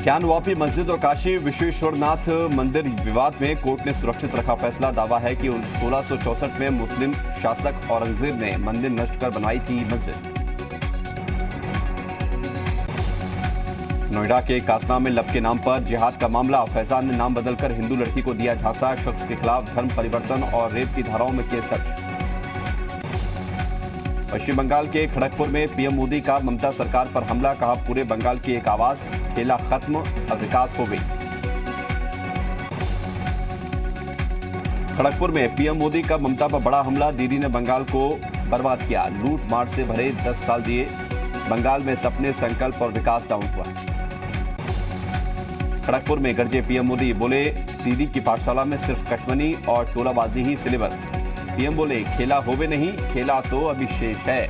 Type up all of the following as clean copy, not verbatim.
ज्ञानवापी मस्जिद और काशी विश्वेश्वरनाथ मंदिर विवाद में कोर्ट ने सुरक्षित रखा फैसला। दावा है कि 1664 में मुस्लिम शासक औरंगजेब ने मंदिर नष्ट कर बनाई थी मस्जिद। नोएडा के कासना में लब के नाम पर जिहाद का मामला। फैजान ने नाम बदलकर हिंदू लड़की को दिया झांसा। शख्स के खिलाफ धर्म परिवर्तन और रेप की धाराओं में केस दर्ज। पश्चिम बंगाल के खड़गपुर में पीएम मोदी का ममता सरकार पर हमला। कहा पूरे बंगाल की एक आवाज, खेला खत्म, अब विकास हो गई। खड़गपुर में पीएम मोदी का ममता पर बड़ा हमला। दीदी ने बंगाल को बर्बाद किया। लूट मार से भरे 10 साल दिए। बंगाल में सपने, संकल्प और विकास डाउन हुआ। खड़गपुर में गरजे पीएम मोदी। बोले दीदी की पाठशाला में सिर्फ कटमनी और टोलाबाजी ही सिलेबस। पीएम बोले खेला होवे नहीं, खेला तो अभी शेष है।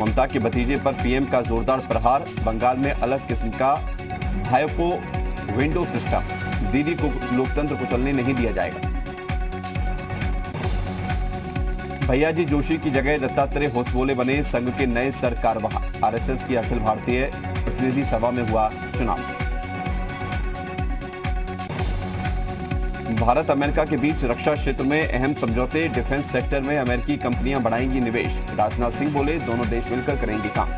ममता के भतीजे पर पीएम का जोरदार प्रहार। बंगाल में अलग किस्म का भाईपो विंडो सिस्टम। दीदी को लोकतंत्र को चलने नहीं दिया जाएगा। भैयाजी जोशी की जगह दत्तात्रेय होसबोले बने संघ के नए सरकारवाह। आरएसएस की अखिल भारतीय प्रतिनिधि सभा में हुआ चुनाव। भारत अमेरिका के बीच रक्षा क्षेत्र में अहम समझौते। डिफेंस सेक्टर में अमेरिकी कंपनियां बढ़ाएंगी निवेश। राजनाथ सिंह बोले दोनों देश मिलकर करेंगे काम।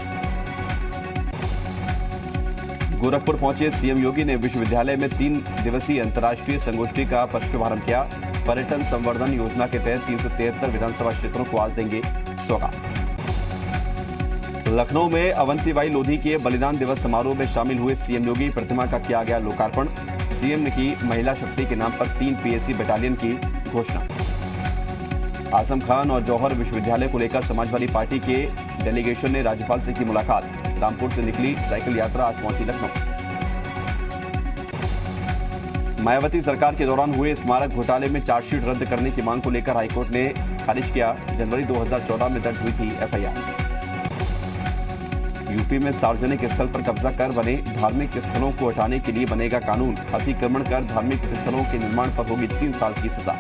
गोरखपुर पहुंचे सीएम योगी ने विश्वविद्यालय में 3 दिवसीय अंतर्राष्ट्रीय संगोष्ठी का शुभारंभ किया। पर्यटन संवर्धन योजना के तहत 373 विधानसभा क्षेत्रों को आज देंगे सौगात। लखनऊ में अवंतीबाई लोधी के बलिदान दिवस समारोह में शामिल हुए सीएम योगी। प्रतिमा का किया गया लोकार्पण। सीएम ने की महिला शक्ति के नाम पर 3 पीएससी बटालियन की घोषणा। आजम खान और जौहर विश्वविद्यालय को लेकर समाजवादी पार्टी के डेलीगेशन ने राज्यपाल से की मुलाकात। रामपुर से निकली साइकिल यात्रा आज पहुंची लखनऊ। मायावती सरकार के दौरान हुए स्मारक घोटाले में चार्जशीट रद्द करने की मांग को लेकर हाईकोर्ट ने खारिज किया। जनवरी 2014 में दर्ज हुई थी एफआईआर। यूपी में सार्वजनिक स्थल पर कब्जा कर बने धार्मिक स्थलों को हटाने के लिए बनेगा कानून। अतिक्रमण कर धार्मिक स्थलों के निर्माण पर होगी 3 साल की सजा।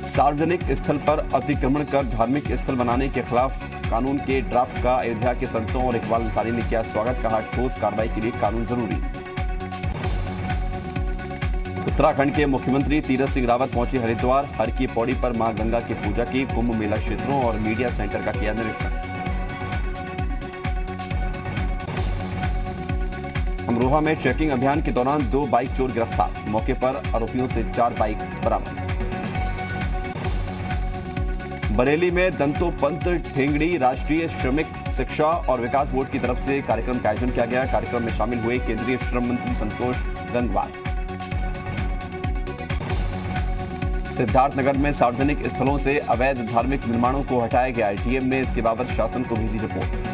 सार्वजनिक स्थल पर अतिक्रमण कर धार्मिक स्थल बनाने के खिलाफ कानून के ड्राफ्ट का अयोध्या के संतों और इकबाल अंसारी ने किया स्वागत। कहा ठोस कार्रवाई के लिए कानून जरूरी। उत्तराखंड के मुख्यमंत्री तीरथ सिंह रावत पहुंचे हरिद्वार। हर की पौड़ी पर मां गंगा की पूजा की। कुंभ मेला क्षेत्रों और मीडिया सेंटर का किया निरीक्षण। अमरोहा में चेकिंग अभियान के दौरान 2 बाइक चोर गिरफ्तार। मौके पर आरोपियों से 4 बाइक बरामद। बरेली में दंतोपंत ठेंगड़ी राष्ट्रीय श्रमिक शिक्षा और विकास बोर्ड की तरफ से कार्यक्रम का आयोजन किया गया। कार्यक्रम में शामिल हुए केंद्रीय श्रम मंत्री संतोष गंगवार। सिद्धार्थनगर में सार्वजनिक स्थलों से अवैध धार्मिक निर्माणों को हटाया गया। डीएम ने इसके बाबत शासन को भेजी रिपोर्ट।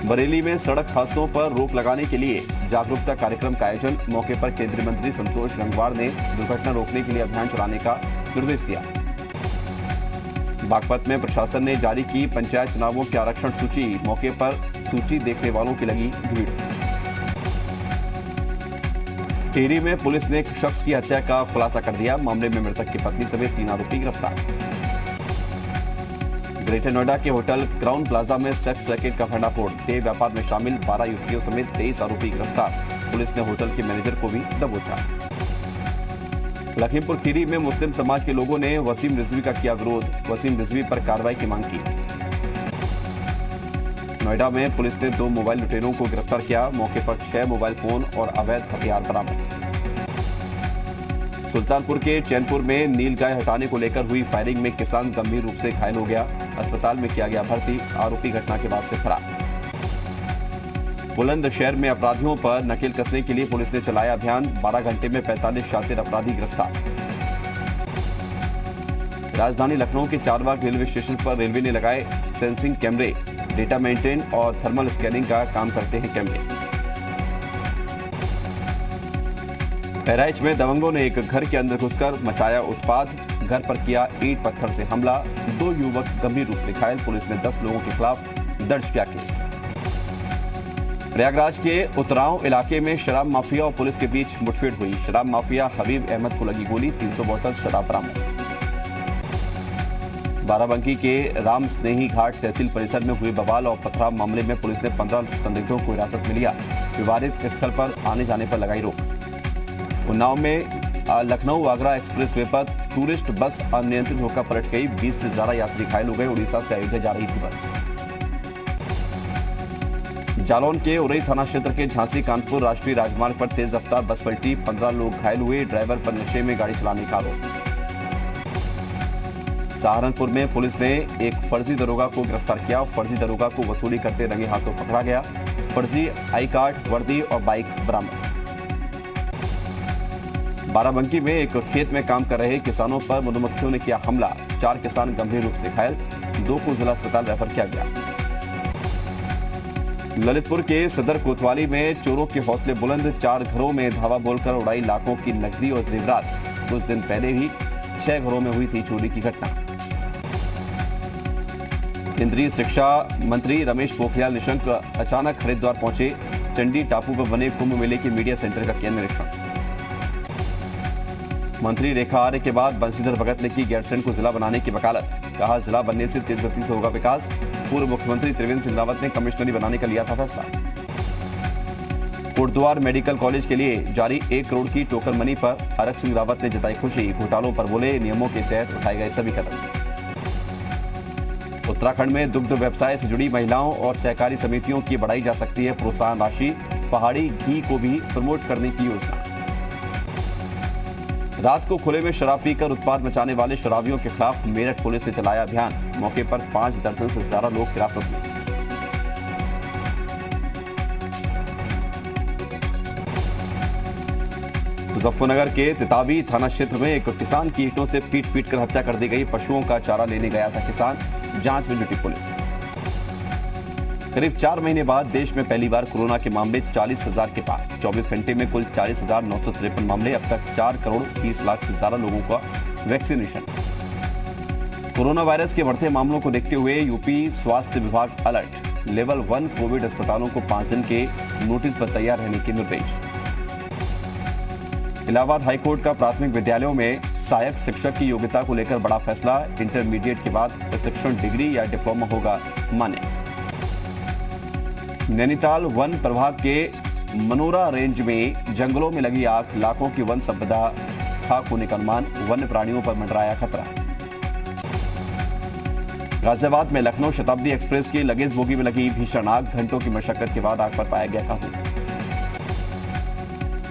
बरेली में सड़क हादसों पर रोक लगाने के लिए जागरूकता कार्यक्रम का आयोजन। मौके पर केंद्रीय मंत्री संतोष गंगवार ने दुर्घटना रोकने के लिए अभियान चलाने का निर्देश दिया। बागपत में प्रशासन ने जारी की पंचायत चुनावों की आरक्षण सूची। मौके पर सूची देखने वालों की लगी भीड़। टिहरी में पुलिस ने एक शख्स की हत्या का खुलासा कर दिया। मामले में मृतक की पत्नी समेत 3 आरोपी गिरफ्तार। ग्रेटर नोएडा के होटल क्राउन प्लाजा में सेक्स रैकेट का भंडाफोड़। देह व्यापार में शामिल 12 युवतियों समेत 23 आरोपी गिरफ्तार। पुलिस ने होटल के मैनेजर को भी दबोचा। लखीमपुर खीरी में मुस्लिम समाज के लोगों ने वसीम रिजवी का किया विरोध। वसीम रिजवी पर कार्रवाई की मांग की। नोएडा में पुलिस ने 2 मोबाइल लुटेरों को गिरफ्तार किया। मौके पर 6 मोबाइल फोन और अवैध हथियार बरामद। सुल्तानपुर के चैनपुर में नीलगाय हटाने को लेकर हुई फायरिंग में किसान गंभीर रूप से घायल हो गया। अस्पताल में किया गया भर्ती। आरोपी घटना के बाद से फरार। बुलंदशहर में अपराधियों पर नकेल कसने के लिए पुलिस ने चलाया अभियान। 12 घंटे में 45 शातिर अपराधी गिरफ्तार। राजधानी लखनऊ के चारबाग रेलवे स्टेशन पर रेलवे ने लगाए सेंसिंग कैमरे। डेटा मेंटेन और थर्मल स्कैनिंग का काम करते हैं कैमरे। बहराइच में दबंगों ने एक घर के अंदर घुसकर मचाया उत्पात। घर पर किया ईंट पत्थर से हमला। 2 युवक गंभीर रूप से घायल। पुलिस ने 10 लोगों के खिलाफ दर्ज किया केस। प्रयागराज के उतराव इलाके में शराब माफिया और पुलिस के बीच मुठभेड़ हुई। शराब माफिया हबीब अहमद को लगी गोली। 300 बोतल शराब बरामद। बाराबंकी के राम स्नेही घाट तहसील परिसर में हुए बवाल और पथराव मामले में पुलिस ने 15 संदिग्धों को हिरासत में लिया। विवादित स्थल पर आने जाने पर लगाई रोक। उन्नाव में लखनऊ आगरा एक्सप्रेसवे पर टूरिस्ट बस अनियंत्रित होकर पलट गई। 20 से ज्यादा यात्री घायल हो गए। उड़ीसा से अयोध्या जा रही थी बस। जालौन के उरई थाना क्षेत्र के झांसी कानपुर राष्ट्रीय राजमार्ग पर तेज रफ्तार बस पलटी। 15 लोग घायल हुए। ड्राइवर पर नशे में गाड़ी चलाने का आरोप। सहारनपुर में पुलिस ने एक फर्जी दरोगा को गिरफ्तार किया। फर्जी दरोगा को वसूली करते रंगे हाथों पकड़ा गया। फर्जी आई कार्ड, वर्दी और बाइक बरामद। बाराबंकी में एक खेत में काम कर रहे किसानों पर मधुमक्खियों ने किया हमला। 4 किसान गंभीर रूप से घायल। 2 को जिला अस्पताल रेफर किया गया। ललितपुर के सदर कोतवाली में चोरों के हौसले बुलंद। 4 घरों में धावा बोलकर उड़ाई लाखों की नकदी और जेवरात। कुछ दिन पहले ही 6 घरों में हुई थी चोरी की घटना। केंद्रीय शिक्षा मंत्री रमेश पोखरियाल निशंक अचानक हरिद्वार पहुंचे। चंडी टापू पर बने कुंभ मेले के मीडिया सेंटर का किया निरीक्षण। मंत्री रेखा आर्य के बाद बंशीधर भगत ने की गैरसैंण को जिला बनाने की वकालत। कहा, जिला बनने से तेज गति से होगा विकास। पूर्व मुख्यमंत्री त्रिवेंद्र सिंह रावत ने कमिश्नरी बनाने का लिया था फैसला। कोटद्वार मेडिकल कॉलेज के लिए जारी 1 करोड़ की टोकन मनी पर हरक सिंह रावत ने जताई खुशी। घोटालों पर बोले, नियमों के तहत उठाए गए सभी कदम। उत्तराखंड में दुग्ध व्यवसाय से जुड़ी महिलाओं और सहकारी समितियों की बढ़ाई जा सकती है प्रोत्साहन राशि। पहाड़ी घी को भी प्रमोट करने की योजना। रात को खुले में शराब पीकर उत्पात मचाने वाले शराबियों के खिलाफ मेरठ पुलिस ने चलाया अभियान। मौके पर 5 दर्जन से ज्यादा लोग हिरासत में। मुजफ्फरनगर के तिताबी थाना क्षेत्र में एक किसान की ईंटों से पीट कर हत्या कर दी गई। पशुओं का चारा लेने गया था किसान। जांच में जुटी पुलिस। करीब 4 महीने बाद देश में पहली बार कोरोना के मामले 40,000 के पार। 24 घंटे में कुल 40,953 मामले। अब तक 4 करोड़ 30 लाख से ज्यादा लोगों का वैक्सीनेशन। कोरोना वायरस के बढ़ते मामलों को देखते हुए यूपी स्वास्थ्य विभाग अलर्ट। लेवल 1 कोविड अस्पतालों को 5 दिन के नोटिस पर तैयार रहने के निर्देश। इलाहाबाद हाईकोर्ट का प्राथमिक विद्यालयों में सहायक शिक्षक की योग्यता को लेकर बड़ा फैसला। इंटरमीडिएट के बाद प्रशिक्षण डिग्री या डिप्लोमा होगा मान्य। नैनीताल वन प्रभाग के मनोरा रेंज में जंगलों में लगी आग। लाखों की वन संपदा खाक होने का अनुमान। वन्य प्राणियों पर मंडराया खतरा। गाजियाबाद में लखनऊ शताब्दी एक्सप्रेस की लगेज बोगी में लगी भीषण आग। घंटों की मशक्कत के बाद आग पर पाया गया काबू।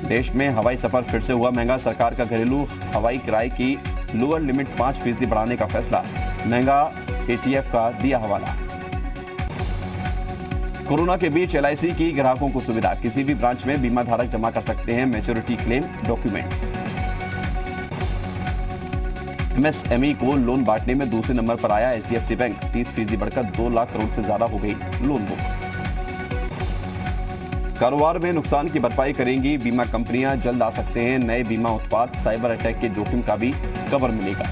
देश में हवाई सफर फिर से हुआ महंगा। सरकार का घरेलू हवाई किराए की लोअर लिमिट 5% बढ़ाने का फैसला। महंगा ATF का दिया हवाला। कोरोना के बीच LIC की ग्राहकों को सुविधा। किसी भी ब्रांच में बीमा धारक जमा कर सकते हैं मैच्योरिटी क्लेम डॉक्यूमेंट्स। MSME को लोन बांटने में दूसरे नंबर पर आया HDFC बैंक। 30% बढ़कर 2 लाख करोड़ से ज्यादा हो गई लोन बुक। कारोबार में नुकसान की भरपाई करेंगी बीमा कंपनियां। जल्द आ सकते हैं नए बीमा उत्पाद। साइबर अटैक के जोखिम का भी कवर मिलेगा।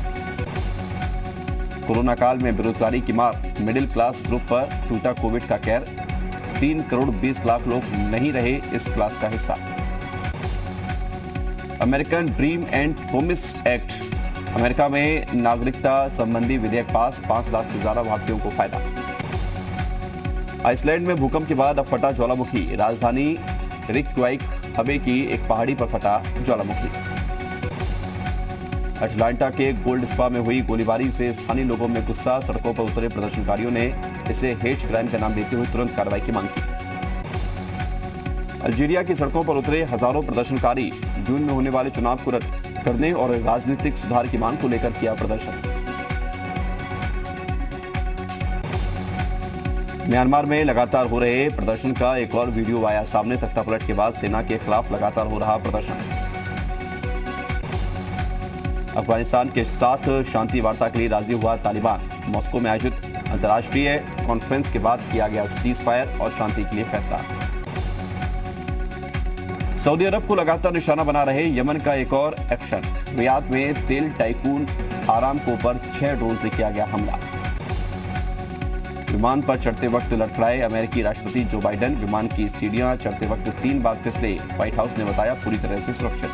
कोरोना काल में बेरोजगारी की मार। मिडिल क्लास ग्रुप पर टूटा कोविड का कहर। 3 करोड़ 20 लाख लोग नहीं रहे इस क्लास का हिस्सा। American dream and promise act. America में नागरिकता संबंधी विधेयक पास। 5 लाख से ज्यादा भारतीयों को फायदा। आइसलैंड में भूकंप के बाद अब फटा ज्वालामुखी। राजधानी रिक्वाइक हबे की एक पहाड़ी पर फटा ज्वालामुखी। अटलांटा के गोल्ड स्पा में हुई गोलीबारी से स्थानीय लोगों में गुस्सा। सड़कों पर उतरे प्रदर्शनकारियों ने इसे हेट क्राइम का नाम देते हुए तुरंत कार्रवाई की मांग की। अल्जीरिया की सड़कों पर उतरे हजारों प्रदर्शनकारी। जून में होने वाले चुनाव को रद्द करने और राजनीतिक सुधार की मांग को लेकर किया प्रदर्शन। म्यांमार में लगातार हो रहे प्रदर्शन का एक और वीडियो आया सामने। तख्तापलट के बाद सेना के खिलाफ लगातार हो रहा प्रदर्शन। अफगानिस्तान के साथ शांति वार्ता के लिए राजी हुआ तालिबान। मॉस्को में आयोजित अंतर्राष्ट्रीय कॉन्फ्रेंस के बाद किया गया सीज फायर और शांति के लिए फैसला। सऊदी अरब को लगातार निशाना बना रहे यमन का एक और एक्शन। रियाद में तेल टाइकून आरामको पर 6 ड्रोन से किया गया हमला। विमान पर चढ़ते वक्त लड़खड़ाए अमेरिकी राष्ट्रपति जो बाइडेन। विमान की सीढ़ियां चढ़ते वक्त 3 बार फिसले। व्हाइट हाउस ने बताया पूरी तरह से सुरक्षित।